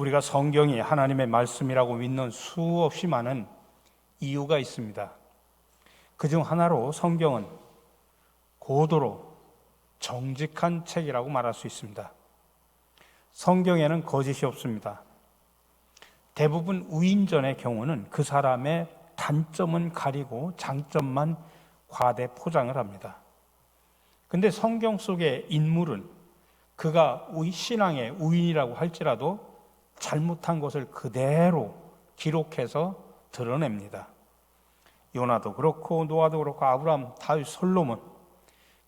우리가 성경이 하나님의 말씀이라고 믿는 수없이 많은 이유가 있습니다. 그중 하나로 성경은 고도로 정직한 책이라고 말할 수 있습니다. 성경에는 거짓이 없습니다. 대부분 우인전의 경우는 그 사람의 단점은 가리고 장점만 과대 포장을 합니다. 근데 성경 속의 인물은 그가 신앙의 우인이라고 할지라도 잘못한 것을 그대로 기록해서 드러냅니다. 요나도 그렇고 노아도 그렇고 아브라함, 다윗, 솔로몬,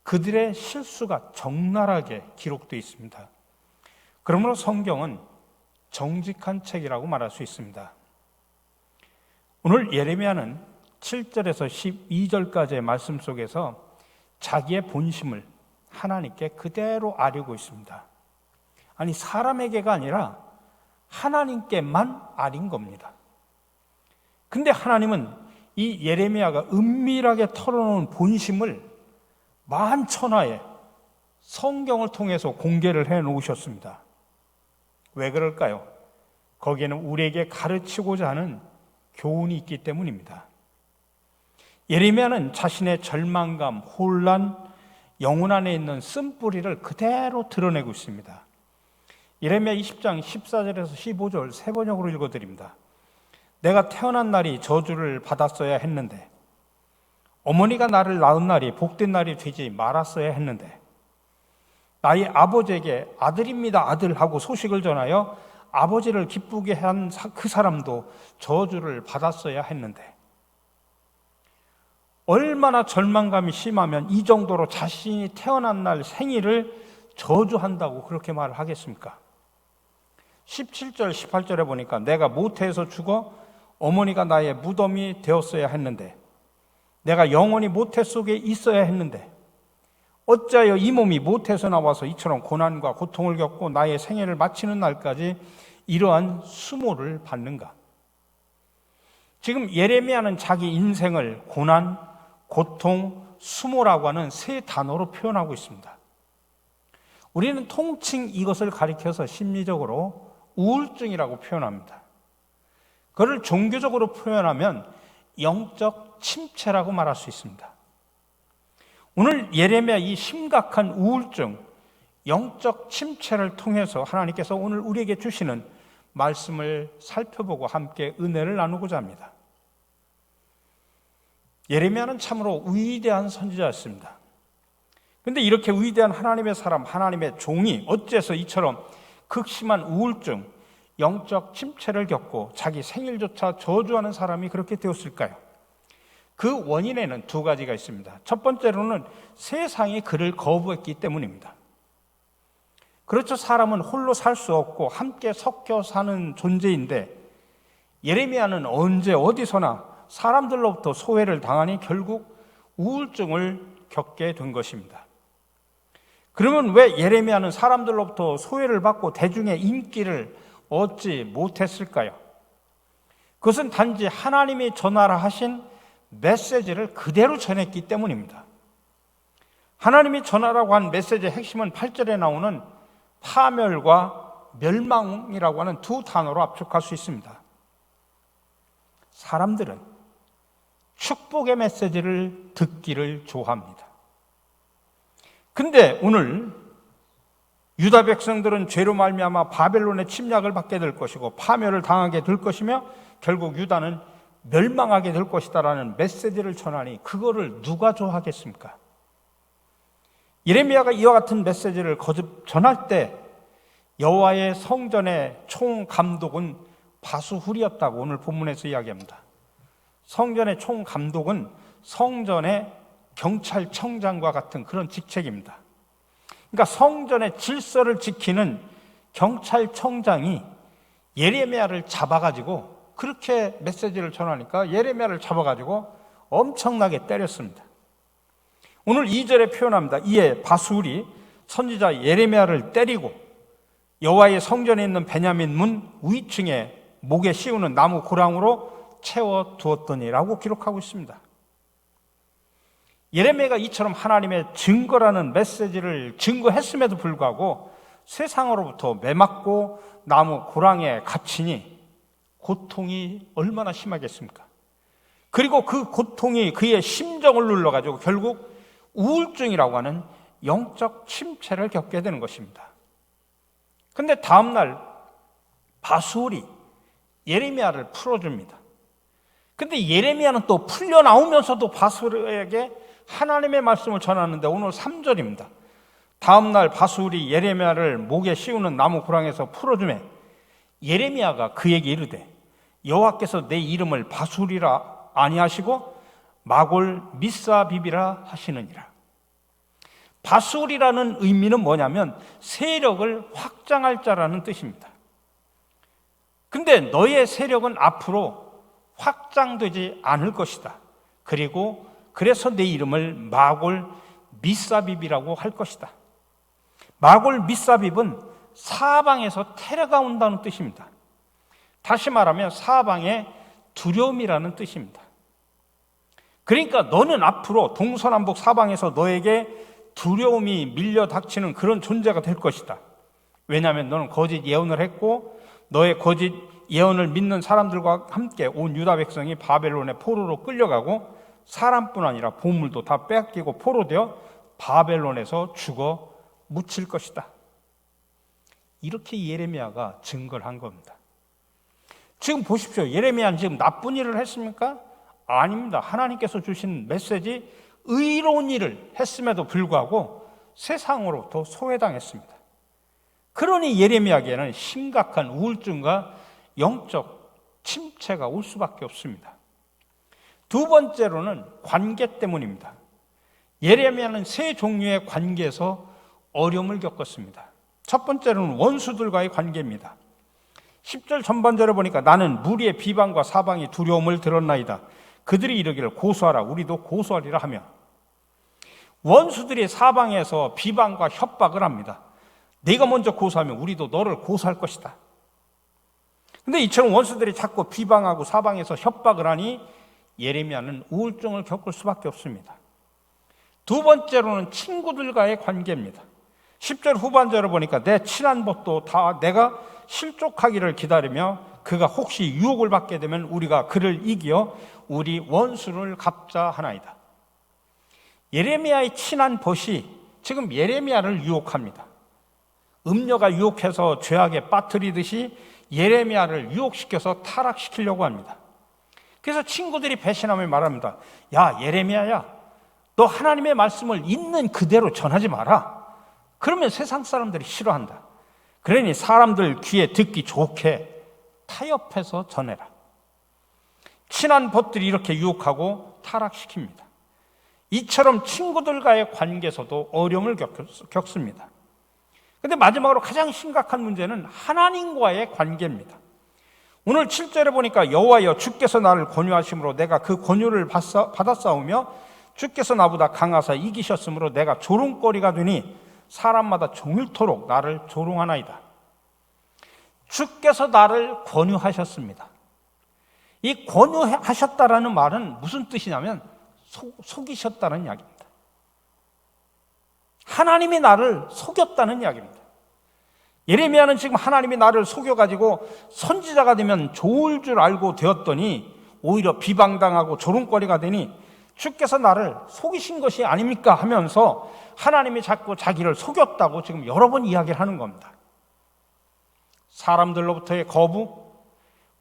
그들의 실수가 적나라하게 기록되어 있습니다. 그러므로 성경은 정직한 책이라고 말할 수 있습니다. 오늘 예레미야는 7절에서 12절까지의 말씀 속에서 자기의 본심을 하나님께 그대로 아뢰고 있습니다. 아니, 사람에게가 아니라 하나님께만 아린 겁니다. 근데 하나님은 이 예레미야가 은밀하게 털어놓은 본심을 만천하에 성경을 통해서 공개를 해 놓으셨습니다. 왜 그럴까요? 거기에는 우리에게 가르치고자 하는 교훈이 있기 때문입니다. 예레미야는 자신의 절망감, 혼란, 영혼 안에 있는 쓴뿌리를 그대로 드러내고 있습니다. 예레미야 20장 14절에서 15절 세 번역으로 읽어드립니다. 내가 태어난 날이 저주를 받았어야 했는데, 어머니가 나를 낳은 날이 복된 날이 되지 말았어야 했는데, 나의 아버지에게 아들입니다 아들 하고 소식을 전하여 아버지를 기쁘게 한 그 사람도 저주를 받았어야 했는데, 얼마나 절망감이 심하면 이 정도로 자신이 태어난 날 생일을 저주한다고 그렇게 말을 하겠습니까? 17절 18절에 보니까 내가 모태에서 죽어 어머니가 나의 무덤이 되었어야 했는데, 내가 영원히 모태 속에 있어야 했는데, 어찌하여 이 몸이 모태에서 나와서 이처럼 고난과 고통을 겪고 나의 생애를 마치는 날까지 이러한 수모를 받는가? 지금 예레미야는 자기 인생을 고난, 고통, 수모라고 하는 세 단어로 표현하고 있습니다. 우리는 통칭 이것을 가리켜서 심리적으로 우울증이라고 표현합니다. 그걸 종교적으로 표현하면 영적 침체라고 말할 수 있습니다. 오늘 예레미야 이 심각한 우울증, 영적 침체를 통해서 하나님께서 오늘 우리에게 주시는 말씀을 살펴보고 함께 은혜를 나누고자 합니다. 예레미야는 참으로 위대한 선지자였습니다. 그런데 이렇게 위대한 하나님의 사람, 하나님의 종이 어째서 이처럼 극심한 우울증, 영적 침체를 겪고 자기 생일조차 저주하는 사람이 그렇게 되었을까요? 그 원인에는 두 가지가 있습니다. 첫 번째로는 세상이 그를 거부했기 때문입니다. 그렇죠. 사람은 홀로 살 수 없고 함께 섞여 사는 존재인데, 예레미야는 언제 어디서나 사람들로부터 소외를 당하니 결국 우울증을 겪게 된 것입니다. 그러면 왜 예레미야는 사람들로부터 소외를 받고 대중의 인기를 얻지 못했을까요? 그것은 단지 하나님이 전하라 하신 메시지를 그대로 전했기 때문입니다. 하나님이 전하라고 한 메시지의 핵심은 8절에 나오는 파멸과 멸망이라고 하는 두 단어로 압축할 수 있습니다. 사람들은 축복의 메시지를 듣기를 좋아합니다. 근데 오늘 유다 백성들은 죄로 말미암아 바벨론의 침략을 받게 될 것이고 파멸을 당하게 될 것이며 결국 유다는 멸망하게 될 것이다라는 메시지를 전하니 그거를 누가 좋아하겠습니까? 예레미야가 이와 같은 메시지를 거듭 전할 때 여호와의 성전의 총감독은 바수훌이었다고 오늘 본문에서 이야기합니다. 성전의 총감독은 성전의 경찰청장과 같은 그런 직책입니다. 그러니까 성전의 질서를 지키는 경찰청장이 예레미야를 잡아가지고 그렇게 메시지를 전하니까 예레미야를 잡아가지고 엄청나게 때렸습니다. 오늘 2절에 표현합니다. 이에 바수울이 선지자 예레미야를 때리고 여호와의 성전에 있는 베냐민 문 위층에 목에 씌우는 나무 고랑으로 채워두었더니라고 기록하고 있습니다. 예레미야가 이처럼 하나님의 증거라는 메시지를 증거했음에도 불구하고 세상으로부터 매맞고 나무 고랑에 갇히니 고통이 얼마나 심하겠습니까? 그리고 그 고통이 그의 심정을 눌러가지고 결국 우울증이라고 하는 영적 침체를 겪게 되는 것입니다. 근데 다음날 바수울이 예레미야를 풀어줍니다. 근데 예레미야는 또 풀려나오면서도 바수울에게 하나님의 말씀을 전하는데 오늘 3절입니다. 다음날 바수울이 예레미야를 목에 씌우는 나무 고랑에서 풀어주매 예레미야가 그에게 이르되 여호와께서 내 이름을 바수울이라 아니하시고 마골 미사비비라 하시느니라. 바수울이라는 의미는 뭐냐면 세력을 확장할 자라는 뜻입니다. 근데 너의 세력은 앞으로 확장되지 않을 것이다. 그리고 그래서 내 이름을 마골 미사비비라고 할 것이다. 마골 미사비브는 사방에서 테러가 온다는 뜻입니다. 다시 말하면 사방에 두려움이라는 뜻입니다. 그러니까 너는 앞으로 동서남북 사방에서 너에게 두려움이 밀려 닥치는 그런 존재가 될 것이다. 왜냐하면 너는 거짓 예언을 했고 너의 거짓 예언을 믿는 사람들과 함께 온 유다 백성이 바벨론의 포로로 끌려가고 사람뿐 아니라 보물도 다 빼앗기고 포로되어 바벨론에서 죽어 묻힐 것이다. 이렇게 예레미야가 증거를 한 겁니다. 지금 보십시오. 예레미야는 지금 나쁜 일을 했습니까? 아닙니다. 하나님께서 주신 메시지 의로운 일을 했음에도 불구하고 세상으로부터 소외당했습니다. 그러니 예레미야에게는 심각한 우울증과 영적 침체가 올 수밖에 없습니다. 두 번째로는 관계 때문입니다. 예레미야는 세 종류의 관계에서 어려움을 겪었습니다. 첫 번째로는 원수들과의 관계입니다. 10절 전반절에 보니까 나는 무리의 비방과 사방이 두려움을 들었나이다. 그들이 이르기를 고소하라 우리도 고소하리라 하며 원수들이 사방에서 비방과 협박을 합니다. 네가 먼저 고소하면 우리도 너를 고소할 것이다. 근데 이처럼 원수들이 자꾸 비방하고 사방에서 협박을 하니 예레미야는 우울증을 겪을 수밖에 없습니다. 두 번째로는 친구들과의 관계입니다. 10절 후반절을 보니까 내 친한 벗도 다 내가 실족하기를 기다리며 그가 혹시 유혹을 받게 되면 우리가 그를 이겨 우리 원수를 갚자 하나이다. 예레미야의 친한 벗이 지금 예레미야를 유혹합니다. 음녀가 유혹해서 죄악에 빠뜨리듯이 예레미야를 유혹시켜서 타락시키려고 합니다. 그래서 친구들이 배신하며 말합니다. 야 예레미야야, 너 하나님의 말씀을 있는 그대로 전하지 마라. 그러면 세상 사람들이 싫어한다. 그러니 사람들 귀에 듣기 좋게 타협해서 전해라. 친한 벗들이 이렇게 유혹하고 타락시킵니다. 이처럼 친구들과의 관계에서도 어려움을 겪습니다. 그런데 마지막으로 가장 심각한 문제는 하나님과의 관계입니다. 오늘 7절에 보니까 여호와여 주께서 나를 권유하심으로 내가 그 권유를 받았사오며 주께서 나보다 강하사 이기셨으므로 내가 조롱거리가 되니 사람마다 종일토록 나를 조롱하나이다. 주께서 나를 권유하셨습니다. 이 권유하셨다라는 말은 무슨 뜻이냐면 속이셨다는 이야기입니다. 하나님이 나를 속였다는 이야기입니다. 예레미야는 지금 하나님이 나를 속여가지고 선지자가 되면 좋을 줄 알고 되었더니 오히려 비방당하고 조롱거리가 되니 주께서 나를 속이신 것이 아닙니까 하면서 하나님이 자꾸 자기를 속였다고 지금 여러 번 이야기를 하는 겁니다. 사람들로부터의 거부,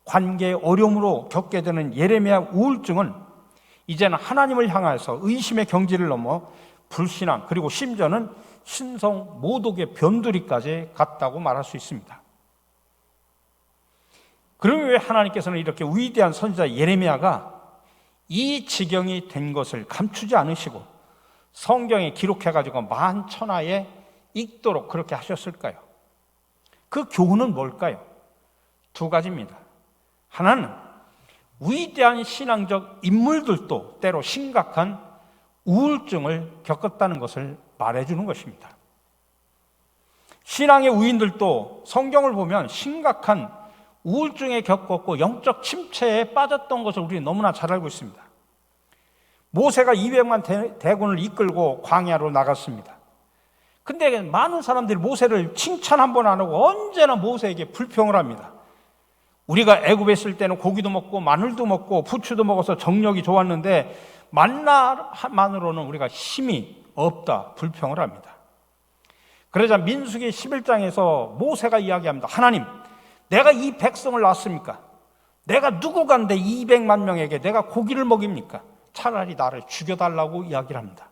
관계의 어려움으로 겪게 되는 예레미야 우울증은 이제는 하나님을 향해서 의심의 경지를 넘어 불신앙 그리고 심지어는 신성 모독의 변두리까지 갔다고 말할 수 있습니다. 그러면 왜 하나님께서는 이렇게 위대한 선지자 예레미야가 이 지경이 된 것을 감추지 않으시고 성경에 기록해가지고 만천하에 읽도록 그렇게 하셨을까요? 그 교훈은 뭘까요? 두 가지입니다. 하나는 위대한 신앙적 인물들도 때로 심각한 우울증을 겪었다는 것을 말해주는 것입니다. 신앙의 우인들도 성경을 보면 심각한 우울증에 겪었고 영적 침체에 빠졌던 것을 우리는 너무나 잘 알고 있습니다. 모세가 200만 대군을 이끌고 광야로 나갔습니다. 근데 많은 사람들이 모세를 칭찬 한 번 안 하고 언제나 모세에게 불평을 합니다. 우리가 애굽에 있을 때는 고기도 먹고 마늘도 먹고 부추도 먹어서 정력이 좋았는데 만나만으로는 우리가 힘이 없다 불평을 합니다. 그러자 민수기 11장에서 모세가 이야기합니다. 하나님, 내가 이 백성을 낳았습니까? 내가 누구간데 200만 명에게 내가 고기를 먹입니까? 차라리 나를 죽여달라고 이야기를 합니다.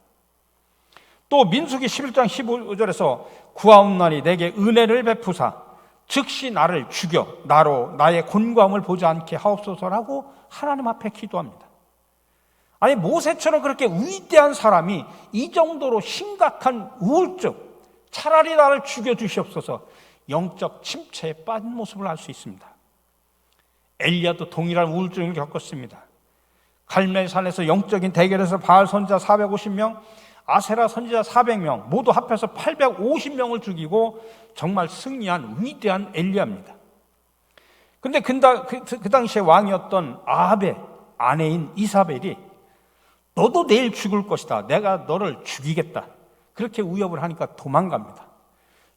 또 민수기 11장 15절에서 구하옵나니 내게 은혜를 베푸사 즉시 나를 죽여 나로 나의 곤고함을 보지 않게 하옵소서라고 하나님 앞에 기도합니다. 아니, 모세처럼 그렇게 위대한 사람이 이 정도로 심각한 우울증, 차라리 나를 죽여주시옵소서, 영적 침체에 빠진 모습을 알 수 있습니다. 엘리야도 동일한 우울증을 겪었습니다. 갈멜산에서 영적인 대결에서 바알 선지자 450명, 아세라 선지자 400명, 모두 합해서 850명을 죽이고 정말 승리한 위대한 엘리야입니다. 근데 그 당시에 왕이었던 아합의 아내인 이사벨이 너도 내일 죽을 것이다, 내가 너를 죽이겠다, 그렇게 위협을 하니까 도망갑니다.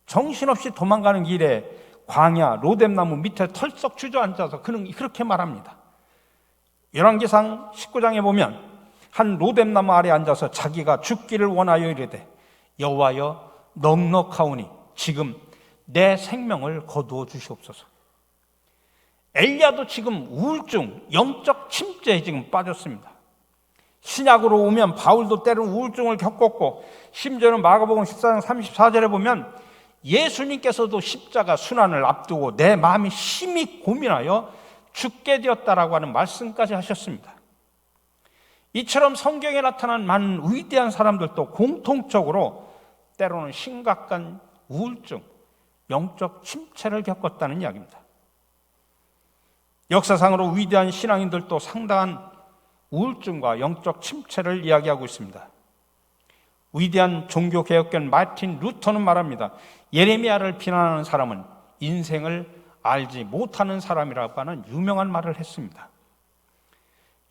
정신없이 도망가는 길에 광야 로뎀나무 밑에 털썩 주저앉아서 그는 그렇게 말합니다. 열왕기상 19장에 보면 한 로뎀나무 아래 앉아서 자기가 죽기를 원하여 이르되 여호와여 넉넉하오니 지금 내 생명을 거두어 주시옵소서. 엘리야도 지금 우울증, 영적 침체에 지금 빠졌습니다. 신약으로 오면 바울도 때로는 우울증을 겪었고, 심지어는 마가복음 14장 34절에 보면 예수님께서도 십자가 순환을 앞두고 내 마음이 심히 고민하여 죽게 되었다라고 하는 말씀까지 하셨습니다. 이처럼 성경에 나타난 많은 위대한 사람들도 공통적으로 때로는 심각한 우울증, 영적 침체를 겪었다는 이야기입니다. 역사상으로 위대한 신앙인들도 상당한 우울증과 영적 침체를 이야기하고 있습니다. 위대한 종교개혁견 마틴 루터는 말합니다. 예레미야를 비난하는 사람은 인생을 알지 못하는 사람이라고 하는 유명한 말을 했습니다.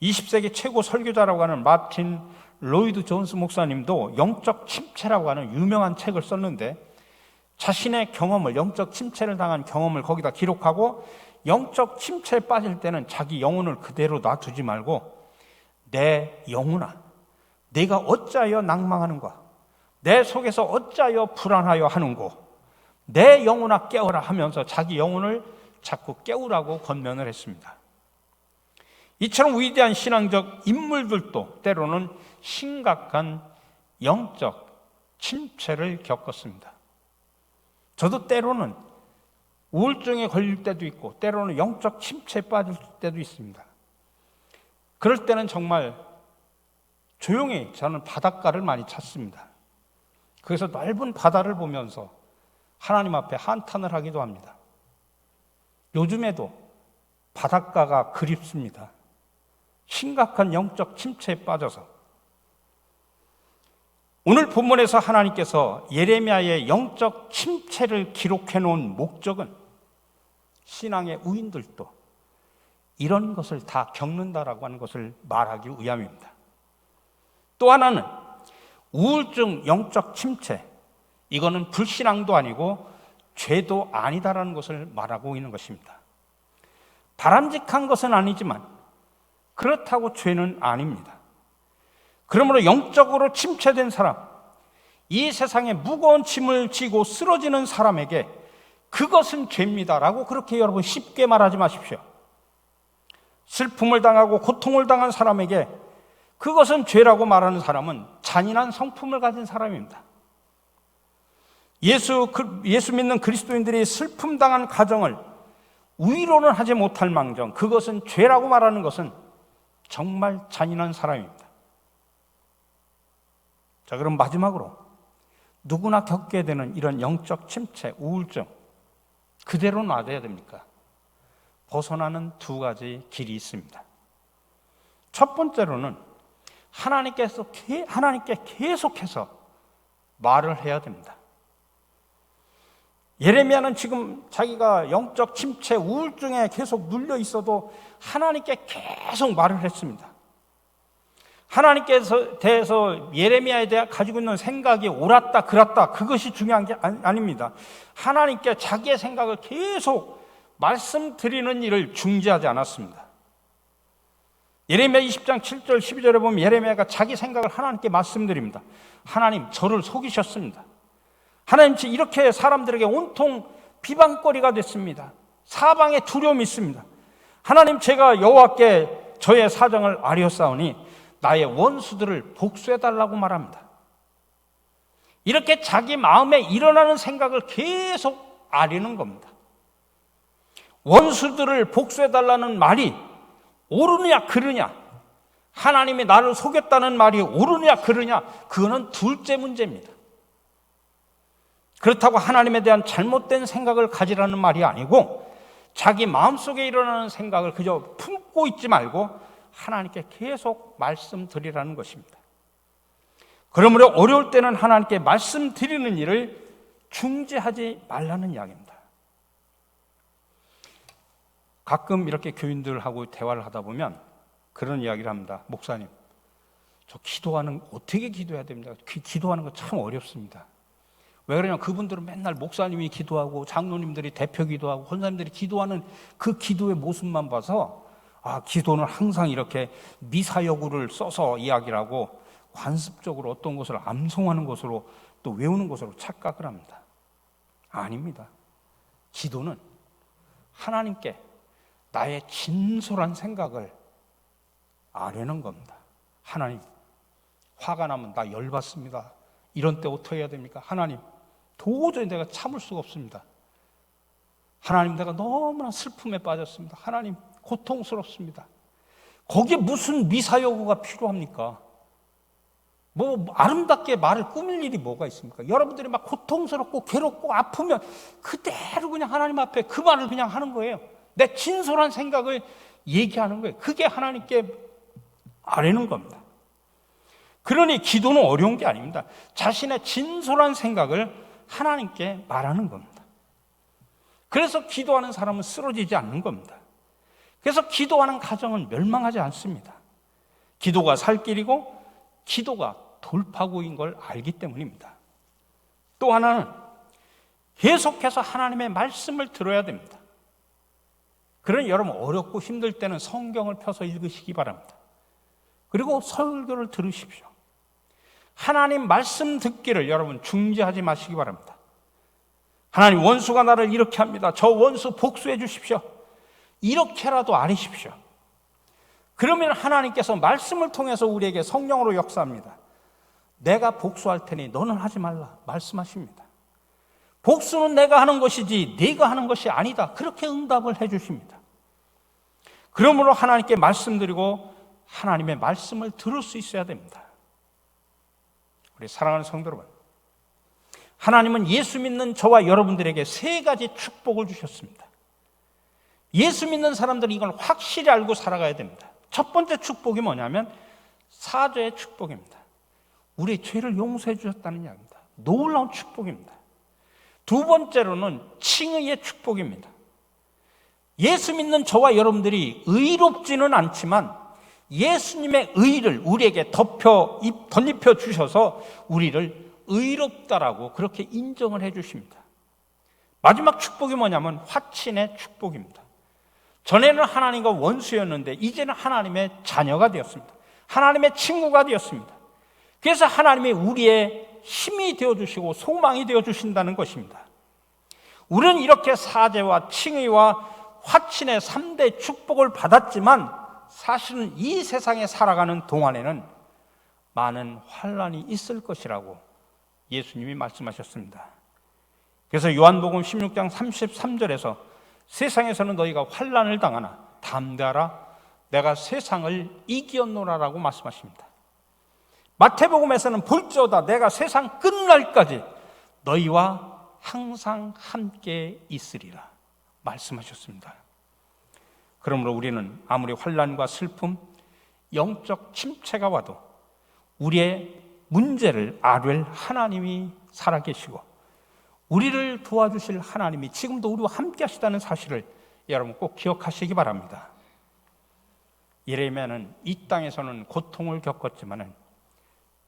20세기 최고 설교자라고 하는 마틴 로이드 존스 목사님도 영적 침체라고 하는 유명한 책을 썼는데, 자신의 경험을, 영적 침체를 당한 경험을 거기다 기록하고, 영적 침체에 빠질 때는 자기 영혼을 그대로 놔두지 말고 내 영혼아, 내가 어찌하여 낭망하는가, 내 속에서 어찌하여 불안하여 하는고, 내 영혼아 깨어라 하면서 자기 영혼을 자꾸 깨우라고 권면을 했습니다. 이처럼 위대한 신앙적 인물들도 때로는 심각한 영적 침체를 겪었습니다. 저도 때로는 우울증에 걸릴 때도 있고 때로는 영적 침체에 빠질 때도 있습니다. 그럴 때는 정말 조용히 저는 바닷가를 많이 찾습니다. 그래서 넓은 바다를 보면서 하나님 앞에 한탄을 하기도 합니다. 요즘에도 바닷가가 그립습니다. 심각한 영적 침체에 빠져서. 오늘 본문에서 하나님께서 예레미야의 영적 침체를 기록해 놓은 목적은 신앙의 우인들도 이런 것을 다 겪는다라고 하는 것을 말하기 위함입니다. 또 하나는 우울증, 영적 침체, 이거는 불신앙도 아니고 죄도 아니다라는 것을 말하고 있는 것입니다. 바람직한 것은 아니지만 그렇다고 죄는 아닙니다. 그러므로 영적으로 침체된 사람, 이 세상에 무거운 짐을 지고 쓰러지는 사람에게 그것은 죄입니다라고 그렇게 여러분 쉽게 말하지 마십시오. 슬픔을 당하고 고통을 당한 사람에게 그것은 죄라고 말하는 사람은 잔인한 성품을 가진 사람입니다. 예수 믿는 그리스도인들이 슬픔 당한 가정을 위로는 하지 못할 망정 그것은 죄라고 말하는 것은 정말 잔인한 사람입니다. 자, 그럼 마지막으로 누구나 겪게 되는 이런 영적 침체, 우울증 그대로 놔둬야 됩니까? 벗어나는 두 가지 길이 있습니다. 첫 번째로는 하나님께 계속해서 말을 해야 됩니다. 예레미야는 지금 자기가 영적 침체, 우울증에 계속 눌려 있어도 하나님께 계속 말을 했습니다. 하나님께서 대해서 예레미야에 대해 가지고 있는 생각이 옳았다 그랐다 그것이 중요한 게 아닙니다. 하나님께 자기의 생각을 계속 말씀드리는 일을 중지하지 않았습니다. 예레미야 20장 7절 12절에 보면 예레미야가 자기 생각을 하나님께 말씀드립니다. 하나님, 저를 속이셨습니다. 하나님, 이렇게 사람들에게 온통 비방거리가 됐습니다. 사방에 두려움이 있습니다. 하나님, 제가 여호와께 저의 사정을 아뢰었사오니 나의 원수들을 복수해달라고 말합니다. 이렇게 자기 마음에 일어나는 생각을 계속 아뢰는 겁니다. 원수들을 복수해달라는 말이 옳으냐 그르냐, 하나님이 나를 속였다는 말이 옳으냐 그르냐, 그거는 둘째 문제입니다. 그렇다고 하나님에 대한 잘못된 생각을 가지라는 말이 아니고, 자기 마음속에 일어나는 생각을 그저 품고 있지 말고 하나님께 계속 말씀드리라는 것입니다. 그러므로 어려울 때는 하나님께 말씀드리는 일을 중지하지 말라는 이야기입니다. 가끔 이렇게 교인들하고 대화를 하다 보면 그런 이야기를 합니다. 목사님, 저 어떻게 기도해야 됩니까? 기도하는 거 참 어렵습니다. 왜 그러냐면 그분들은 맨날 목사님이 기도하고 장로님들이 대표 기도하고 권사님들이 기도하는 그 기도의 모습만 봐서 기도는 항상 이렇게 미사여구를 써서 이야기를 하고 관습적으로 어떤 것을 암송하는 것으로 또 외우는 것으로 착각을 합니다. 아닙니다. 기도는 하나님께 나의 진솔한 생각을 아뢰는 겁니다. 하나님, 화가 나면 나 열받습니다. 이런 때 어떻게 해야 됩니까? 하나님, 도저히 내가 참을 수가 없습니다. 하나님, 내가 너무나 슬픔에 빠졌습니다. 하나님, 고통스럽습니다. 거기에 무슨 미사여구가 필요합니까? 아름답게 말을 꾸밀 일이 뭐가 있습니까? 여러분들이 막 고통스럽고 괴롭고 아프면 그대로 그냥 하나님 앞에 그 말을 그냥 하는 거예요. 내 진솔한 생각을 얘기하는 거예요. 그게 하나님께 아뢰는 겁니다. 그러니 기도는 어려운 게 아닙니다. 자신의 진솔한 생각을 하나님께 말하는 겁니다. 그래서 기도하는 사람은 쓰러지지 않는 겁니다. 그래서 기도하는 가정은 멸망하지 않습니다. 기도가 살 길이고 기도가 돌파구인 걸 알기 때문입니다. 또 하나는 계속해서 하나님의 말씀을 들어야 됩니다. 그러니 여러분, 어렵고 힘들 때는 성경을 펴서 읽으시기 바랍니다. 그리고 설교를 들으십시오. 하나님 말씀 듣기를 여러분 중지하지 마시기 바랍니다. 하나님, 원수가 나를 이렇게 합니다. 저 원수 복수해 주십시오. 이렇게라도 아뢰십시오. 그러면 하나님께서 말씀을 통해서 우리에게 성령으로 역사합니다. 내가 복수할 테니 너는 하지 말라 말씀하십니다. 복수는 내가 하는 것이지 네가 하는 것이 아니다. 그렇게 응답을 해 주십니다. 그러므로 하나님께 말씀드리고 하나님의 말씀을 들을 수 있어야 됩니다. 우리 사랑하는 성도 여러분, 하나님은 예수 믿는 저와 여러분들에게 세 가지 축복을 주셨습니다. 예수 믿는 사람들은 이걸 확실히 알고 살아가야 됩니다. 첫 번째 축복이 뭐냐면 사죄의 축복입니다. 우리의 죄를 용서해 주셨다는 이야기입니다. 놀라운 축복입니다. 두 번째로는 칭의의 축복입니다. 예수 믿는 저와 여러분들이 의롭지는 않지만 예수님의 의를 우리에게 덧입혀 주셔서 우리를 의롭다라고 그렇게 인정을 해 주십니다. 마지막 축복이 뭐냐면 화친의 축복입니다. 전에는 하나님과 원수였는데 이제는 하나님의 자녀가 되었습니다. 하나님의 친구가 되었습니다. 그래서 하나님이 우리의 힘이 되어주시고 소망이 되어주신다는 것입니다. 우리는 이렇게 사죄와 칭의와 화친의 3대 축복을 받았지만 사실은 이 세상에 살아가는 동안에는 많은 환난이 있을 것이라고 예수님이 말씀하셨습니다. 그래서 요한복음 16장 33절에서 세상에서는 너희가 환난을 당하나 담대하라, 내가 세상을 이기었노라라고 말씀하십니다. 마태복음에서는 볼지어다 내가 세상 끝날까지 너희와 항상 함께 있으리라 말씀하셨습니다. 그러므로 우리는 아무리 환난과 슬픔, 영적 침체가 와도 우리의 문제를 아뢰 하나님이 살아계시고 우리를 도와주실 하나님이 지금도 우리와 함께 하시다는 사실을 여러분 꼭 기억하시기 바랍니다. 예레미야는 이 땅에서는 고통을 겪었지만은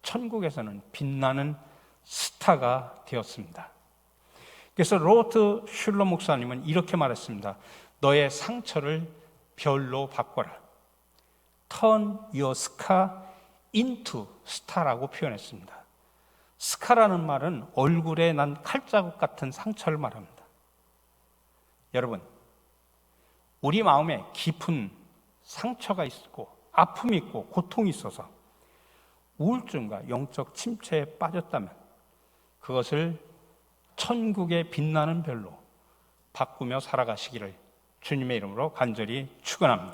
천국에서는 빛나는 스타가 되었습니다. 그래서 로버트 슐러 목사님은 이렇게 말했습니다. 너의 상처를 별로 바꿔라. Turn your scar into star라고 표현했습니다. 스카라는 말은 얼굴에 난 칼자국 같은 상처를 말합니다. 여러분, 우리 마음에 깊은 상처가 있고 아픔이 있고 고통이 있어서 우울증과 영적 침체에 빠졌다면 그것을 천국의 빛나는 별로 바꾸며 살아가시기를 주님의 이름으로 간절히 축원합니다.